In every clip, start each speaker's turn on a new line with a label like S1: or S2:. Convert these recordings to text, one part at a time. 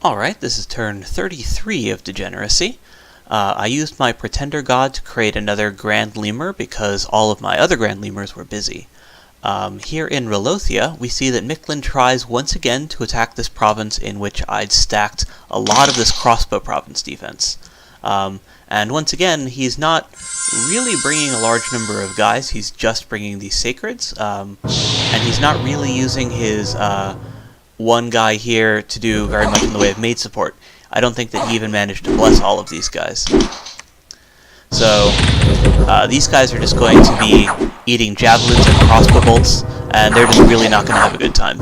S1: Alright, this is turn 33 of Degeneracy. I used my Pretender God to create another Grand Lemur because all of my other Grand Lemurs were busy. Here in Relothia, we see that Nicklin tries once again to attack this province in which I'd stacked a lot of this crossbow province defense. And once again, he's not really bringing a large number of guys, he's just bringing these Sacreds, and he's not really using his one guy here to do very much in the way of maid support. I don't think that he even managed to bless all of these guys. So, these guys are just going to be eating javelins and crossbow bolts, and they're just really not going to have a good time.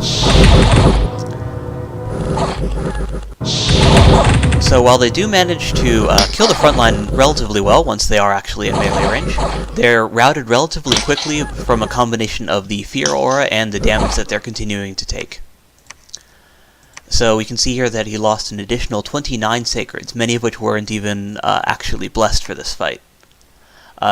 S1: So while they do manage to kill the front line relatively well once they are actually in melee range, they're routed relatively quickly from a combination of the fear aura and the damage that they're continuing to take. So we can see here that he lost an additional 29 Sacreds, many of which weren't even actually blessed for this fight.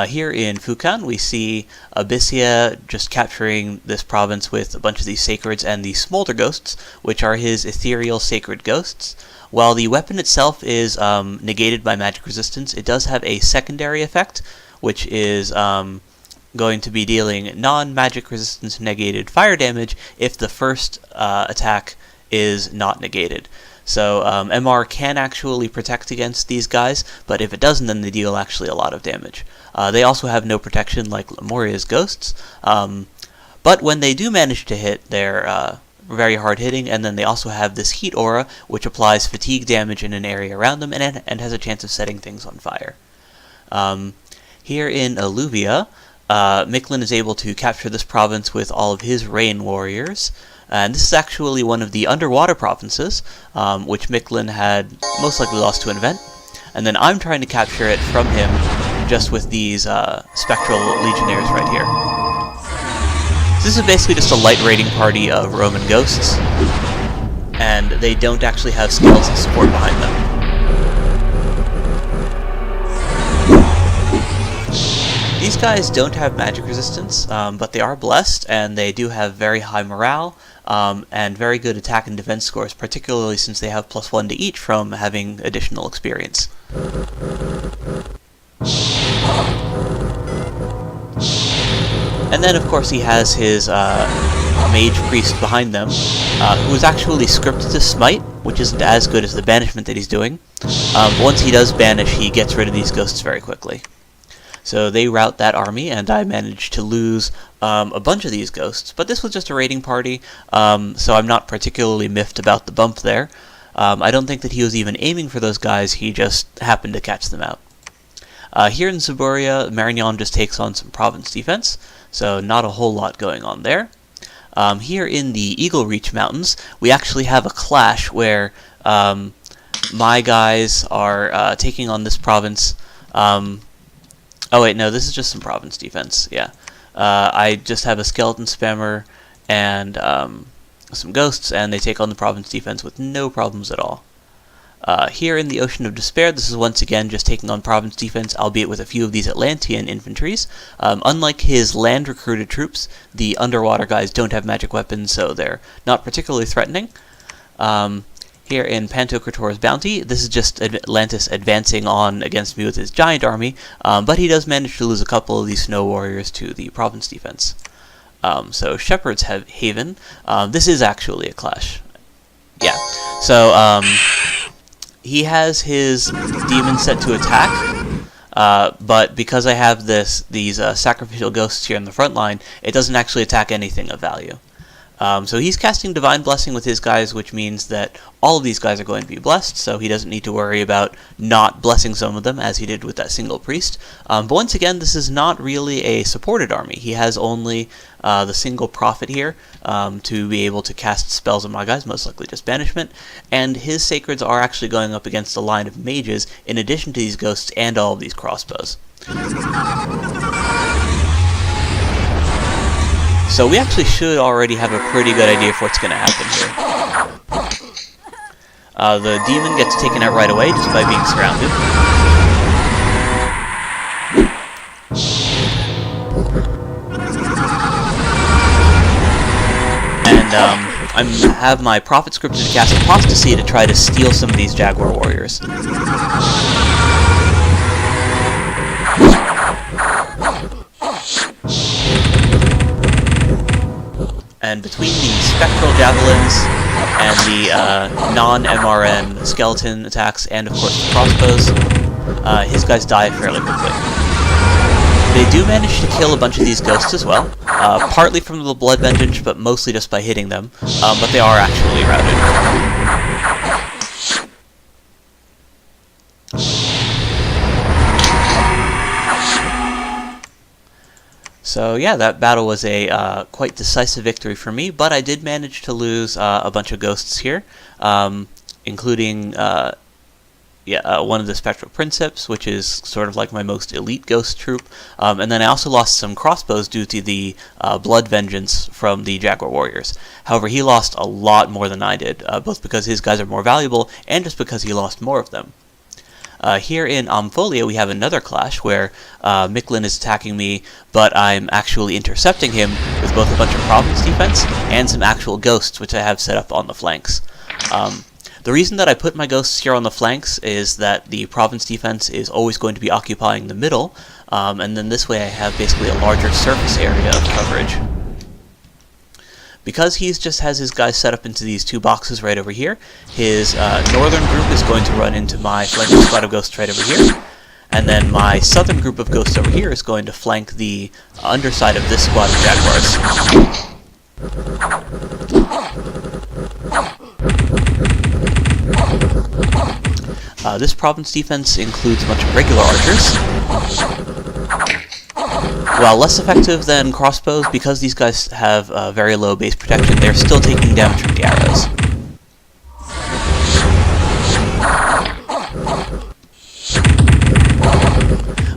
S1: Here in Fukan, we see Abyssia just capturing this province with a bunch of these Sacreds and the Smolder Ghosts, which are his ethereal Sacred Ghosts. While the weapon itself is negated by magic resistance, it does have a secondary effect, which is going to be dealing non-magic resistance negated fire damage if the first attack is not negated. So MR can actually protect against these guys, but if it doesn't, then they deal actually a lot of damage. They also have no protection like Lemuria's ghosts, but when they do manage to hit, they're very hard hitting, and then they also have this heat aura, which applies fatigue damage in an area around them and has a chance of setting things on fire. Here in Alluvia, Nicklin is able to capture this province with all of his rain warriors. And this is actually one of the underwater provinces, which Nicklin had most likely lost to an event. And then I'm trying to capture it from him just with these spectral legionnaires right here. So this is basically just a light raiding party of Roman ghosts, and they don't actually have skeleton support behind them. These guys don't have magic resistance, but they are blessed, and they do have very high morale, and very good attack and defense scores, particularly since they have +1 to each from having additional experience. And then, of course, he has his mage priest behind them, who is actually scripted to smite, which isn't as good as the banishment that he's doing. But once he does banish, he gets rid of these ghosts very quickly. So they rout that army, and I managed to lose a bunch of these ghosts. But this was just a raiding party, so I'm not particularly miffed about the bump there. I don't think that he was even aiming for those guys, he just happened to catch them out. Here in Zaburia, Marignan just takes on some province defense, so not a whole lot going on there. Here in the Eagle Reach Mountains, we actually have a clash where my guys are taking on this province. Oh wait, no, this is just some province defense, yeah. I just have a skeleton spammer and some ghosts, and they take on the province defense with no problems at all. Here in the Ocean of Despair, this is once again just taking on province defense, albeit with a few of these Atlantean infantries. Unlike his land-recruited troops, the underwater guys don't have magic weapons, so they're not particularly threatening. Here in Pantocrator's Bounty, this is just Atlantis advancing on against me with his giant army, but he does manage to lose a couple of these snow warriors to the province defense. So Shepard's Haven, this is actually a clash. Yeah, so he has his demon set to attack, but because I have these sacrificial ghosts here in the front line, it doesn't actually attack anything of value. So he's casting Divine Blessing with his guys, which means that all of these guys are going to be blessed, so he doesn't need to worry about not blessing some of them, as he did with that single priest. But once again, this is not really a supported army. He has only the single prophet here to be able to cast spells on my guys, most likely just banishment, and his sacreds are actually going up against a line of mages, in addition to these ghosts and all of these crossbows. So we actually should already have a pretty good idea of what's going to happen here. The demon gets taken out right away just by being surrounded. And I have my Prophet scripted to cast Apostasy to try to steal some of these Jaguar warriors. And between the Spectral Javelins and the non-MRN skeleton attacks, and of course the crossbows, his guys die fairly quickly. They do manage to kill a bunch of these ghosts as well, partly from the Blood Vengeance, but mostly just by hitting them, but they are actually routed. So yeah, that battle was a quite decisive victory for me, but I did manage to lose a bunch of ghosts here, including one of the Spectral Princeps, which is sort of like my most elite ghost troop, and then I also lost some crossbows due to the Blood Vengeance from the Jaguar Warriors. However, he lost a lot more than I did, both because his guys are more valuable, and just because he lost more of them. Here in Ampholia, we have another clash where Nicklin is attacking me, but I'm actually intercepting him with both a bunch of Province defense and some actual ghosts, which I have set up on the flanks. The reason that I put my ghosts here on the flanks is that the Province defense is always going to be occupying the middle, and then this way I have basically a larger surface area of coverage. Because he just has his guys set up into these two boxes right over here, his northern group is going to run into my flanking squad of ghosts right over here, and then my southern group of ghosts over here is going to flank the underside of this squad of jaguars. This province defense includes a bunch of regular archers. While less effective than crossbows, because these guys have very low base protection, they're still taking damage from the arrows.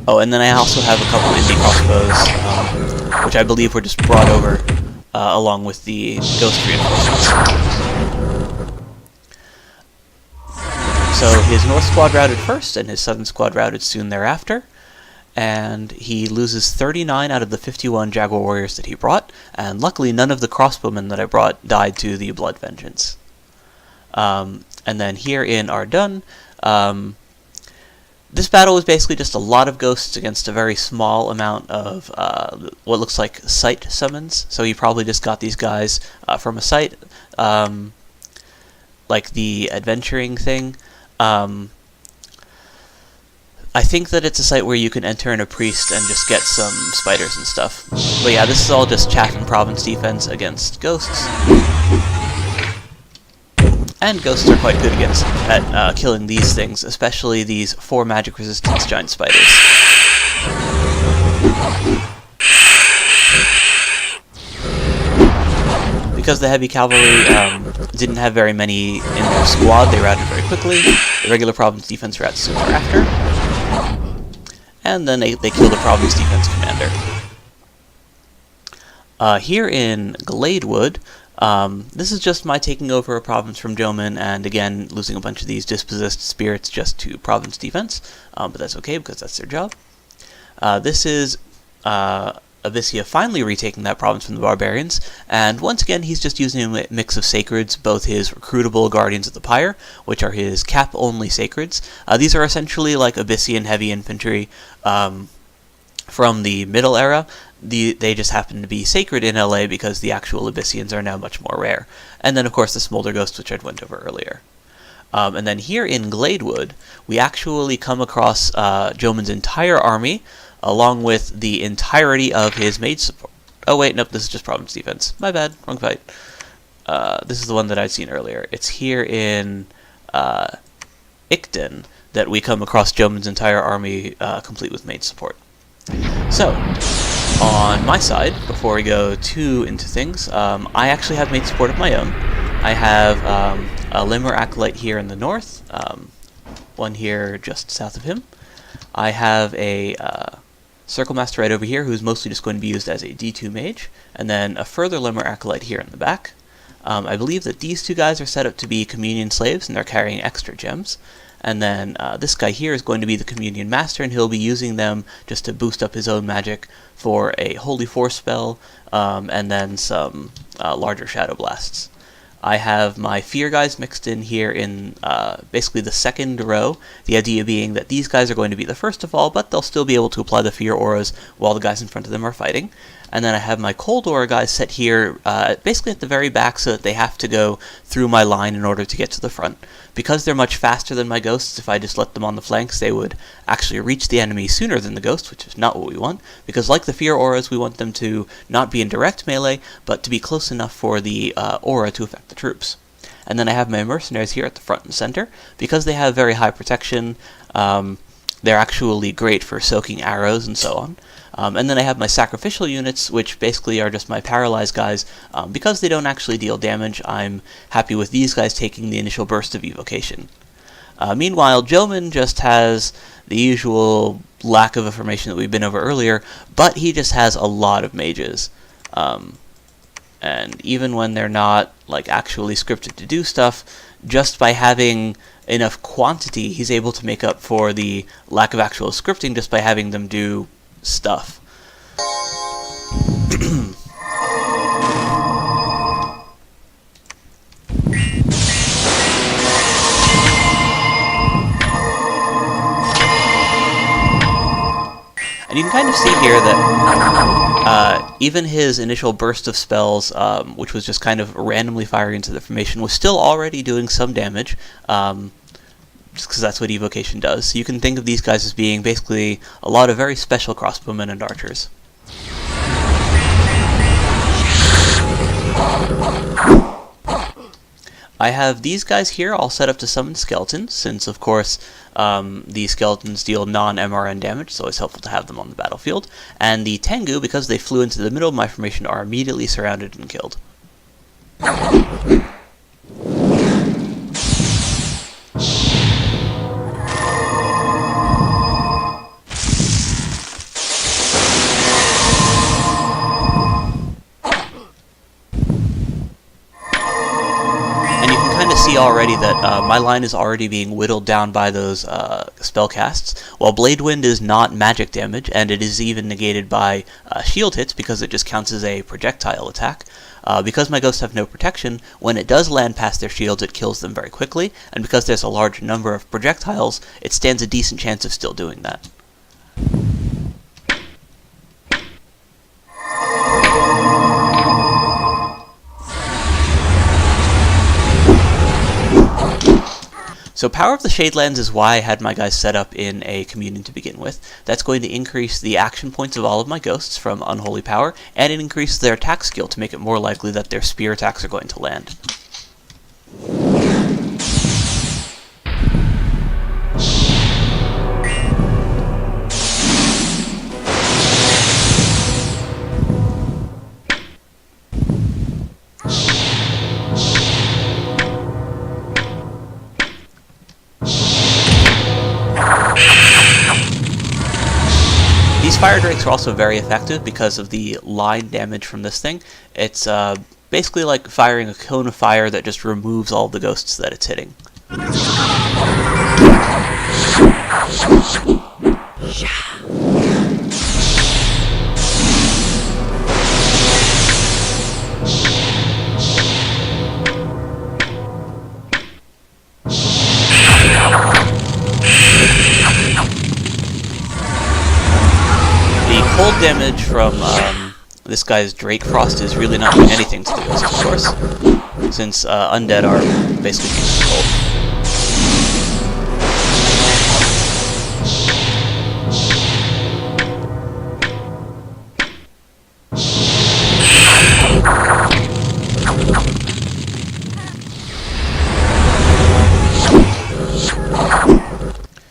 S1: Oh, and then I also have a couple indie crossbows, which I believe were just brought over along with the ghost reinforcements. So his north squad routed first, and his southern squad routed soon thereafter. And he loses 39 out of the 51 Jaguar warriors that he brought, and luckily none of the crossbowmen that I brought died to the Blood Vengeance. And then here in Ardun, this battle was basically just a lot of ghosts against a very small amount of what looks like site summons, so he probably just got these guys from a site, like the adventuring thing. I think that it's a site where you can enter in a priest and just get some spiders and stuff. But yeah, this is all just Chatham Province defense against ghosts. And ghosts are quite good at killing these things, especially these 4 magic resistance giant spiders. Because the heavy cavalry didn't have very many in their squad, they routed very quickly. The regular Province defense routes soon thereafter. And then they kill the Province defense commander. Here in Gladewood, this is just my taking over a province from Joman, and again losing a bunch of these dispossessed spirits just to Province defense, but that's okay because that's their job. This is Abyssia finally retaking that province from the barbarians, and once again he's just using a mix of sacreds, both his recruitable Guardians of the Pyre, which are his cap-only sacreds. These are essentially like Abyssian heavy infantry from the Middle Era. They just happen to be sacred in LA because the actual Abyssians are now much more rare. And then of course the Smolder Ghost, which I went over earlier. And then here in Gladewood, we actually come across Joman's entire army, along with the entirety of his mage support. Oh wait, nope, this is just Province defense. My bad, wrong fight. This is the one that I'd seen earlier. It's here in Icton that we come across Joman's entire army complete with mage support. So, on my side, before we go too into things, I actually have mage support of my own. I have a Lemuria Acolyte here in the north, one here just south of him. I have a Circle Master right over here, who's mostly just going to be used as a D2 mage, and then a further Lemuria Acolyte here in the back. I believe that these two guys are set up to be Communion Slaves, and they're carrying extra gems. And then this guy here is going to be the Communion Master, and he'll be using them just to boost up his own magic for a Holy Force spell, and then some larger Shadow Blasts. I have my fear guys mixed in here in basically the second row, the idea being that these guys are going to be the first of all, but they'll still be able to apply the fear auras while the guys in front of them are fighting. And then I have my cold aura guys set here basically at the very back so that they have to go through my line in order to get to the front. Because they're much faster than my ghosts, if I just let them on the flanks, they would actually reach the enemy sooner than the ghosts, which is not what we want. Because like the fear auras, we want them to not be in direct melee, but to be close enough for the aura to affect the troops. And then I have my mercenaries here at the front and center. Because they have very high protection, they're actually great for soaking arrows and so on. And then I have my sacrificial units, which basically are just my paralyzed guys. Because they don't actually deal damage, I'm happy with these guys taking the initial burst of evocation. Meanwhile, Joman just has the usual lack of information that we've been over earlier, but he just has a lot of mages. And even when they're not like actually scripted to do stuff, just by having enough quantity, he's able to make up for the lack of actual scripting just by having them do stuff. And you can kind of see here that even his initial burst of spells, which was just kind of randomly firing into the formation, was still already doing some damage, just because that's what evocation does. So you can think of these guys as being basically a lot of very special crossbowmen and archers. I have these guys here all set up to summon skeletons, since of course the skeletons deal non-MRN damage, so it's helpful to have them on the battlefield. And the Tengu, because they flew into the middle of my formation, are immediately surrounded and killed. See already that my line is already being whittled down by those spell casts, while Blade Wind is not magic damage, and it is even negated by shield hits because it just counts as a projectile attack. Because my ghosts have no protection, when it does land past their shields, it kills them very quickly, and because there's a large number of projectiles, it stands a decent chance of still doing that. So Power of the Shadelands is why I had my guys set up in a communion to begin with. That's going to increase the action points of all of my ghosts from Unholy Power, and it increases their attack skill to make it more likely that their spear attacks are going to land. Fire Drakes are also very effective because of the line damage from this thing. It's basically like firing a cone of fire that just removes all the ghosts that it's hitting. Cold damage from this guy's Drake Frost is really not doing anything to the ghosts, of course, since undead are basically used cold.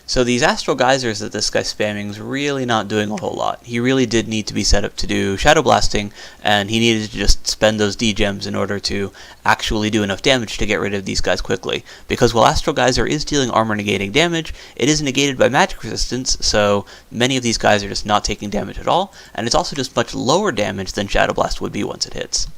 S1: So these Astral Geysers that this guy's spamming is really not doing a whole lot. He really did need to be set up to do Shadow Blasting, and he needed to just spend those D-gems in order to actually do enough damage to get rid of these guys quickly. Because while Astral Geyser is dealing armor negating damage, it is negated by magic resistance, so many of these guys are just not taking damage at all, and it's also just much lower damage than Shadow Blast would be once it hits.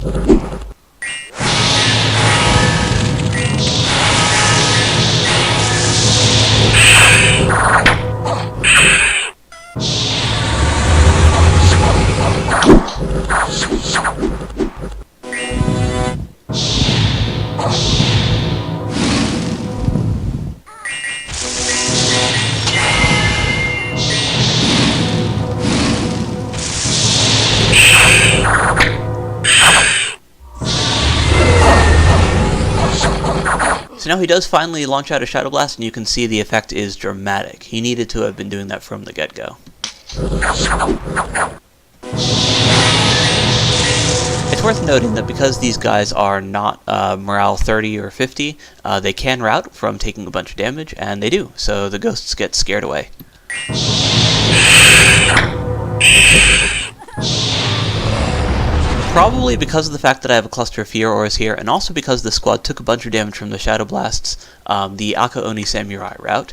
S1: now he does finally launch out a Shadow Blast, and you can see the effect is dramatic. He needed to have been doing that from the get-go. It's worth noting that because these guys are not morale 30 or 50, they can rout from taking a bunch of damage, and they do, so the ghosts get scared away. Probably because of the fact that I have a cluster of fear auras here, and also because the squad took a bunch of damage from the Shadow Blasts, the Akaoni Samurai rout.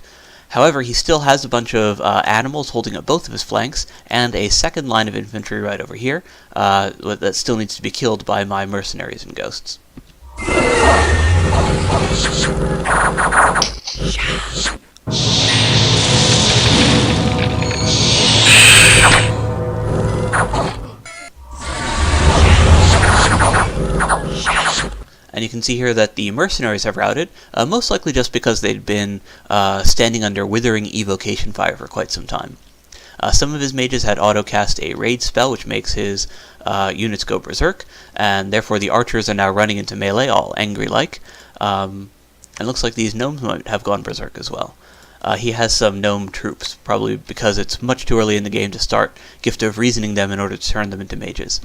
S1: However, he still has a bunch of animals holding up both of his flanks, and a second line of infantry right over here that still needs to be killed by my mercenaries and ghosts. And you can see here that the mercenaries have routed, most likely just because they'd been standing under withering evocation fire for quite some time. Some of his mages had auto-cast a raid spell, which makes his units go berserk, and therefore the archers are now running into melee, all angry-like. And it looks like these gnomes might have gone berserk as well. He has some gnome troops, probably because it's much too early in the game to start Gift of Reasoning them in order to turn them into mages.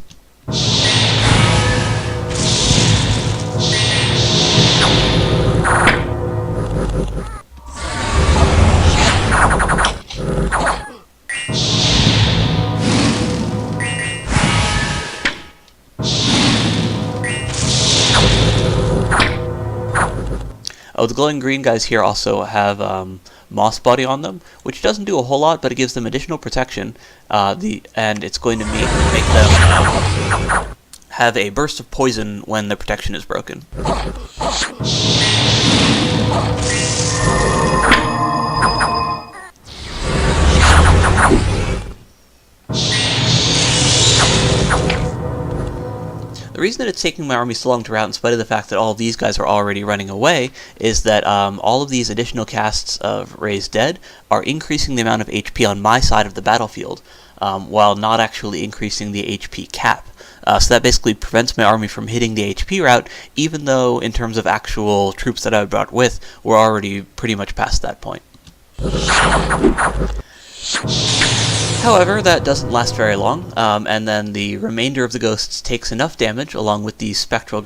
S1: Oh, the glowing green guys here also have moss body on them, which doesn't do a whole lot, but it gives them additional protection, and it's going to make them have a burst of poison when the protection is broken. The reason that it's taking my army so long to rout, in spite of the fact that all of these guys are already running away, is that all of these additional casts of Raised Dead are increasing the amount of HP on my side of the battlefield, while not actually increasing the HP cap. So that basically prevents my army from hitting the HP route, even though in terms of actual troops that I brought with, we're already pretty much past that point. However, that doesn't last very long, and then the remainder of the ghosts takes enough damage, along with the spectral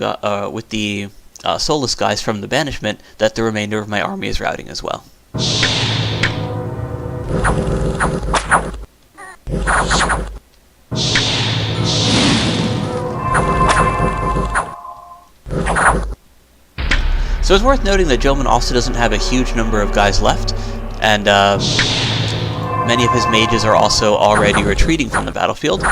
S1: soulless guys from the banishment, that the remainder of my army is routing as well. So it's worth noting that Jomon also doesn't have a huge number of guys left, and many of his mages are also already retreating from the battlefield.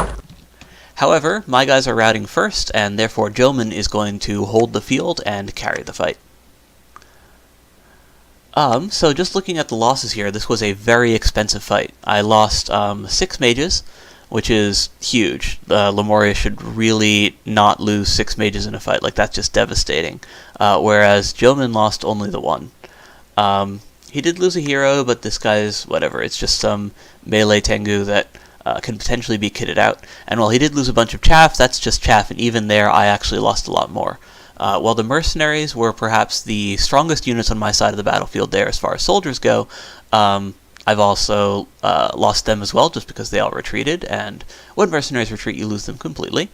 S1: However, my guys are routing first, and therefore Jomon is going to hold the field and carry the fight. So just looking at the losses here, this was a very expensive fight. I lost 6 mages, which is huge. Lemuria should really not lose 6 mages in a fight. Like, that's just devastating. Whereas Jomon lost only the 1. He did lose a hero, but this guy's whatever. It's just some melee Tengu that can potentially be kitted out. And while he did lose a bunch of chaff, that's just chaff, and even there I actually lost a lot more. While the mercenaries were perhaps the strongest units on my side of the battlefield there as far as soldiers go, I've also lost them as well, just because they all retreated, and when mercenaries retreat you lose them completely.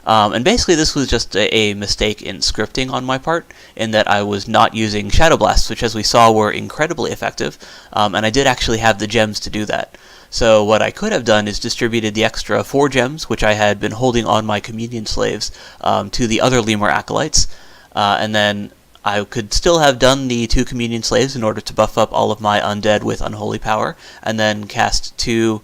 S1: And basically this was just a mistake in scripting on my part, in that I was not using Shadow Blasts, which as we saw were incredibly effective, and I did actually have the gems to do that. So what I could have done is distributed the extra 4 gems, which I had been holding on my communion slaves, to the other Lemur acolytes, and then I could still have done the 2 communion slaves in order to buff up all of my undead with unholy power, and then cast 2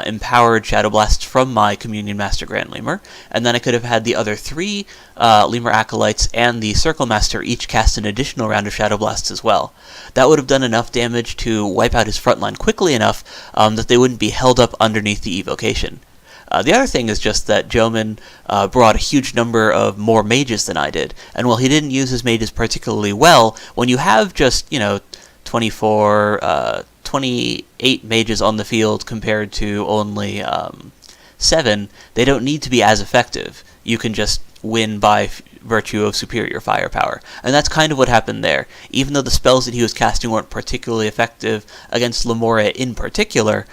S1: empowered Shadow Blasts from my Communion Master Grand Lemur, and then I could have had the other 3 Lemur Acolytes and the Circle Master each cast an additional round of Shadow Blasts as well. That would have done enough damage to wipe out his front line quickly enough that they wouldn't be held up underneath the evocation. The other thing is just that Jomon brought a huge number of more mages than I did, and while he didn't use his mages particularly well, when you have just, 28 mages on the field compared to only 7, they don't need to be as effective. You can just win by virtue of superior firepower. And that's kind of what happened there. Even though the spells that he was casting weren't particularly effective against Lemuria in particular,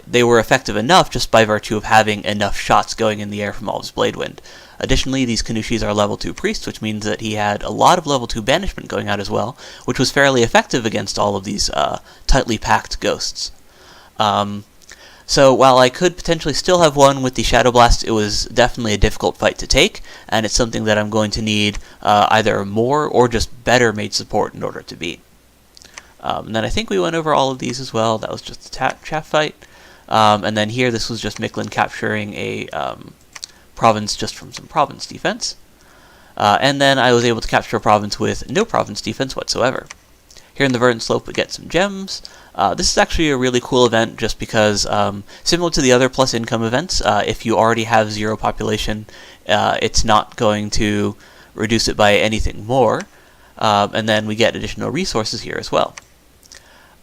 S1: they were effective enough just by virtue of having enough shots going in the air from all of his Blade Wind. Additionally, these Canushis are level 2 priests, which means that he had a lot of level 2 banishment going out as well, which was fairly effective against all of these tightly packed ghosts. So while I could potentially still have won with the Shadow Blast, it was definitely a difficult fight to take, and it's something that I'm going to need either more or just better mage support in order to beat. And then I think we went over all of these as well. That was just the chaff fight. And then here, this was just Nicklin capturing a province just from some province defense. And then I was able to capture a province with no province defense whatsoever. Here in the Verdant Slope, we get some gems. This is actually a really cool event just because, similar to the other plus income events, if you already have 0 population, it's not going to reduce it by anything more. And then we get additional resources here as well.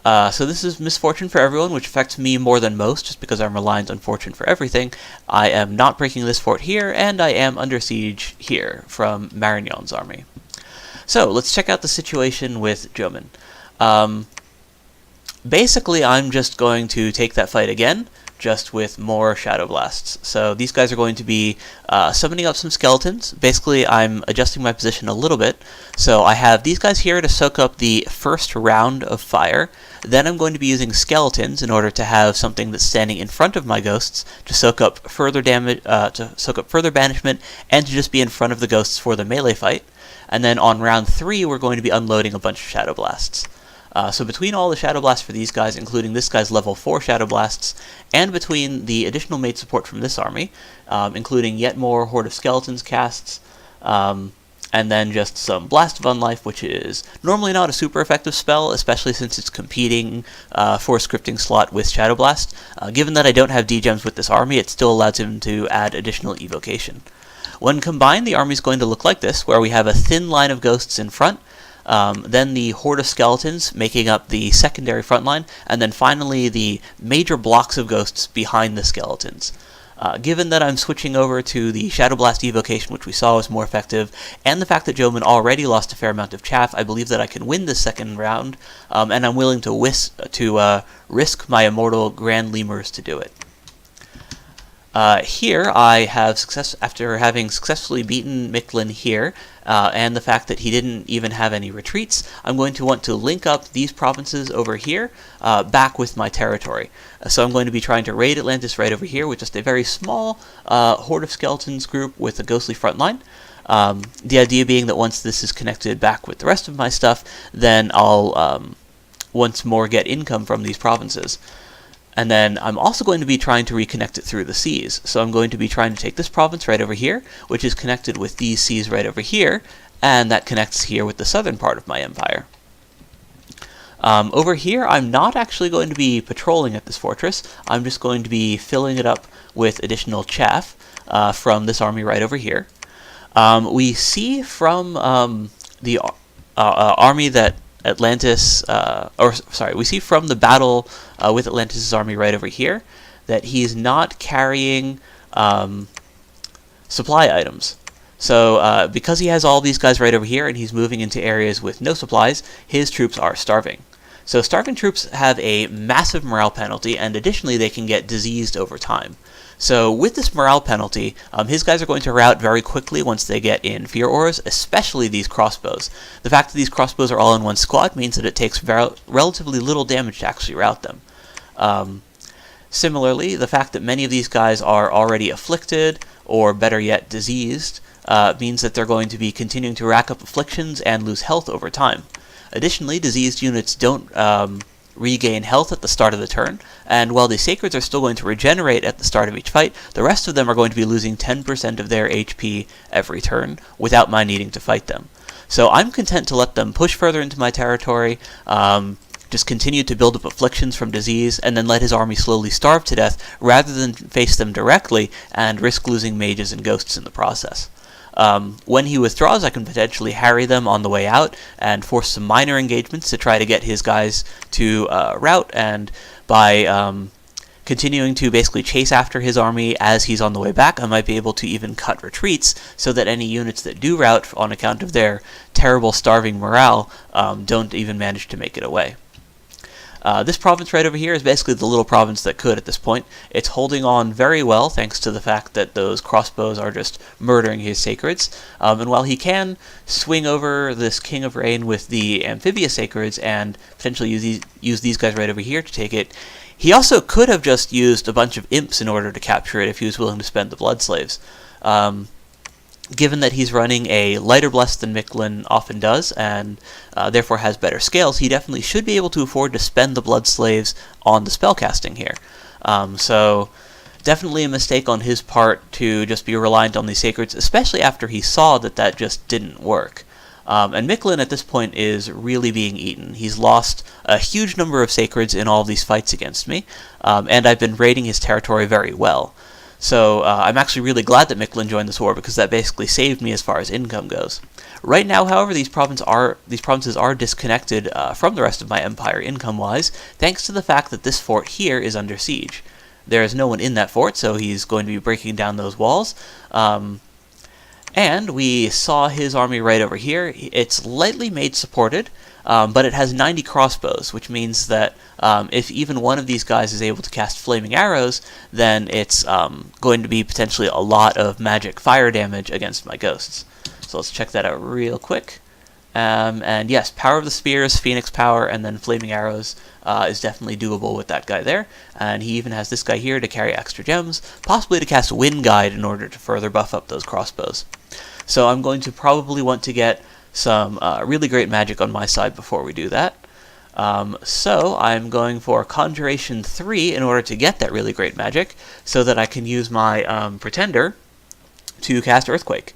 S1: So this is Misfortune for Everyone, which affects me more than most, just because I'm reliant on fortune for everything. I am not breaking this fort here, and I am under siege here from Marignon's army. So let's check out the situation with Jomin. Basically, I'm just going to take that fight again, just with more Shadow Blasts. So these guys are going to be summoning up some skeletons. Basically, I'm adjusting my position a little bit. So I have these guys here to soak up the first round of fire. Then I'm going to be using skeletons in order to have something that's standing in front of my ghosts to soak up further damage, to soak up further banishment, and to just be in front of the ghosts for the melee fight. And then on round 3, we're going to be unloading a bunch of Shadow Blasts. So between all the Shadow Blasts for these guys, including this guy's level 4 Shadow Blasts, and between the additional mage support from this army, including yet more Horde of Skeletons casts, and then just some Blast of Unlife, which is normally not a super effective spell, especially since it's competing for a scripting slot with Shadow Blast. Given that I don't have D-Gems with this army, it still allows him to add additional evocation. When combined, the army is going to look like this, where we have a thin line of ghosts in front, then the Horde of Skeletons making up the secondary front line, and then finally the major blocks of ghosts behind the skeletons. Given that I'm switching over to the Shadow Blast evocation, which we saw was more effective, and the fact that Jomin already lost a fair amount of chaff, I believe that I can win this second round, and I'm willing to risk my immortal Grand Lemurs to do it. Here I have after having successfully beaten Nicklin here, and the fact that he didn't even have any retreats, I'm going to want to link up these provinces over here back with my territory. So I'm going to be trying to raid Atlantis right over here with just a very small Horde of Skeletons group with a ghostly front line. The idea being that once this is connected back with the rest of my stuff, then I'll once more get income from these provinces. And then I'm also going to be trying to reconnect it through the seas. So I'm going to be trying to take this province right over here, which is connected with these seas right over here, and that connects here with the southern part of my empire. Over here, I'm not actually going to be patrolling at this fortress. I'm just going to be filling it up with additional chaff from this army right over here. We see from the army that Atlantis, we see from the battle with Atlantis' army right over here that he's not carrying supply items. So because he has all these guys right over here and he's moving into areas with no supplies, his troops are starving. So starving troops have a massive morale penalty, and additionally they can get diseased over time. So with this morale penalty, his guys are going to rout very quickly once they get in fear auras, especially these crossbows. The fact that these crossbows are all in one squad means that it takes relatively little damage to actually rout them. Similarly, the fact that many of these guys are already afflicted, or better yet, diseased, means that they're going to be continuing to rack up afflictions and lose health over time. Additionally, diseased units don't regain health at the start of the turn, and while the Sacreds are still going to regenerate at the start of each fight, the rest of them are going to be losing 10% of their HP every turn without my needing to fight them. So I'm content to let them push further into my territory, just continue to build up afflictions from disease, and then let his army slowly starve to death, rather than face them directly and risk losing mages and ghosts in the process. When he withdraws, I can potentially harry them on the way out and force some minor engagements to try to get his guys to rout, and by continuing to basically chase after his army as he's on the way back. I might be able to even cut retreats so that any units that do rout on account of their terrible starving morale don't even manage to make it away. This province right over here is basically the little province that could at this point. It's holding on very well thanks to the fact that those crossbows are just murdering his sacreds. And while he can swing over this King of Rain with the amphibious sacreds and potentially use these guys right over here to take it, he also could have just used a bunch of imps in order to capture it if he was willing to spend the blood slaves. Given that he's running a lighter bless than Nicklin often does, and therefore has better scales, he definitely should be able to afford to spend the blood slaves on the spellcasting here. So definitely a mistake on his part to just be reliant on these sacreds, especially after he saw that that just didn't work. And Nicklin at this point is really being eaten. He's lost a huge number of sacreds in all of these fights against me, and I've been raiding his territory very well. So I'm actually really glad that Nicklin joined this war, because that basically saved me as far as income goes. Right now, however, these provinces are disconnected from the rest of my empire income-wise, thanks to the fact that this fort here is under siege. There is no one in that fort, so he's going to be breaking down those walls. And we saw his army right over here. It's lightly mage supported, but it has 90 crossbows, which means that if even one of these guys is able to cast flaming arrows, then it's going to be potentially a lot of magic fire damage against my ghosts. So let's check that out real quick. And yes, Power of the Spears, Phoenix Power, and then Flaming Arrows is definitely doable with that guy there. And he even has this guy here to carry extra gems, possibly to cast Wind Guide in order to further buff up those crossbows. So I'm going to probably want to get some really great magic on my side before we do that. So I'm going for Conjuration 3 in order to get that really great magic, so that I can use my Pretender to cast Earthquake.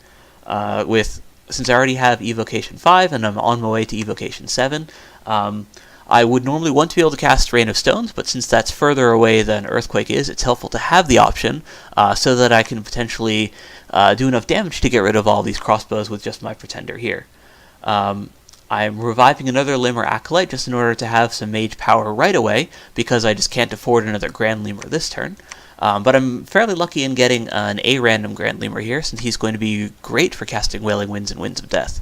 S1: Since I already have Evocation 5 and I'm on my way to Evocation 7, I would normally want to be able to cast Rain of Stones, but since that's further away than Earthquake is, it's helpful to have the option so that I can potentially do enough damage to get rid of all these crossbows with just my Pretender here. I'm reviving another Limmer Acolyte just in order to have some mage power right away, because I just can't afford another Grand Lemur this turn. But I'm fairly lucky in getting an A-random Grand Lemur here, since he's going to be great for casting Wailing Winds and Winds of Death.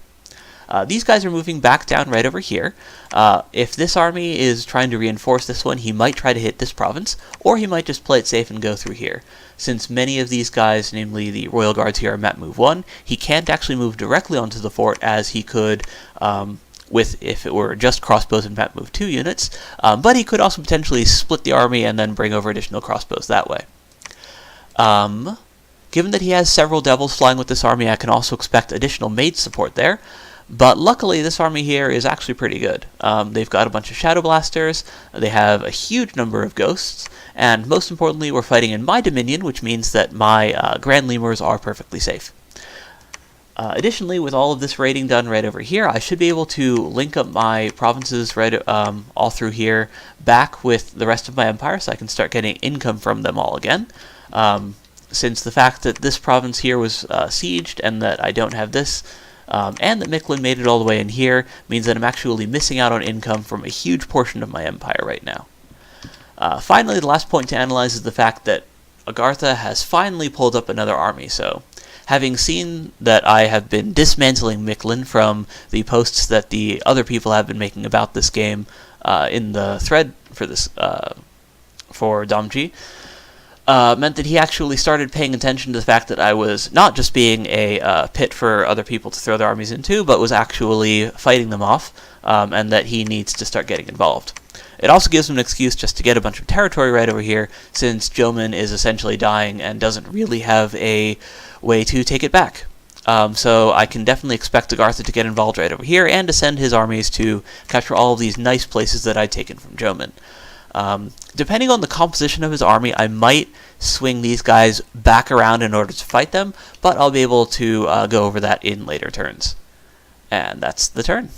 S1: These guys are moving back down right over here. If this army is trying to reinforce this one, he might try to hit this province, or he might just play it safe and go through here. Since many of these guys, namely the Royal Guards here, are map move 1, he can't actually move directly onto the fort as he could if it were just crossbows and map move 2 units, but he could also potentially split the army and then bring over additional crossbows that way. Given that he has several devils flying with this army, I can also expect additional mage support there. But luckily, this army here is actually pretty good. They've got a bunch of Shadow Blasters, they have a huge number of Ghosts, and most importantly, we're fighting in my Dominion, which means that my Grand Lemurs are perfectly safe. Additionally, with all of this raiding done right over here, I should be able to link up my provinces right all through here back with the rest of my empire, so I can start getting income from them all again. Since the fact that this province here was sieged, and that I don't have this, and that Nicklin made it all the way in here, means that I'm actually missing out on income from a huge portion of my empire right now. Finally, the last point to analyze is the fact that Agartha has finally pulled up another army. So, having seen that I have been dismantling Nicklin from the posts that the other people have been making about this game in the thread for this for Domji, meant that he actually started paying attention to the fact that I was not just being a pit for other people to throw their armies into, but was actually fighting them off, and that he needs to start getting involved. It also gives him an excuse just to get a bunch of territory right over here, since Jomin is essentially dying and doesn't really have a way to take it back. So I can definitely expect Agartha to get involved right over here, and to send his armies to capture all of these nice places that I'd taken from Jomin. Depending on the composition of his army, I might swing these guys back around in order to fight them, but I'll be able to go over that in later turns. And that's the turn.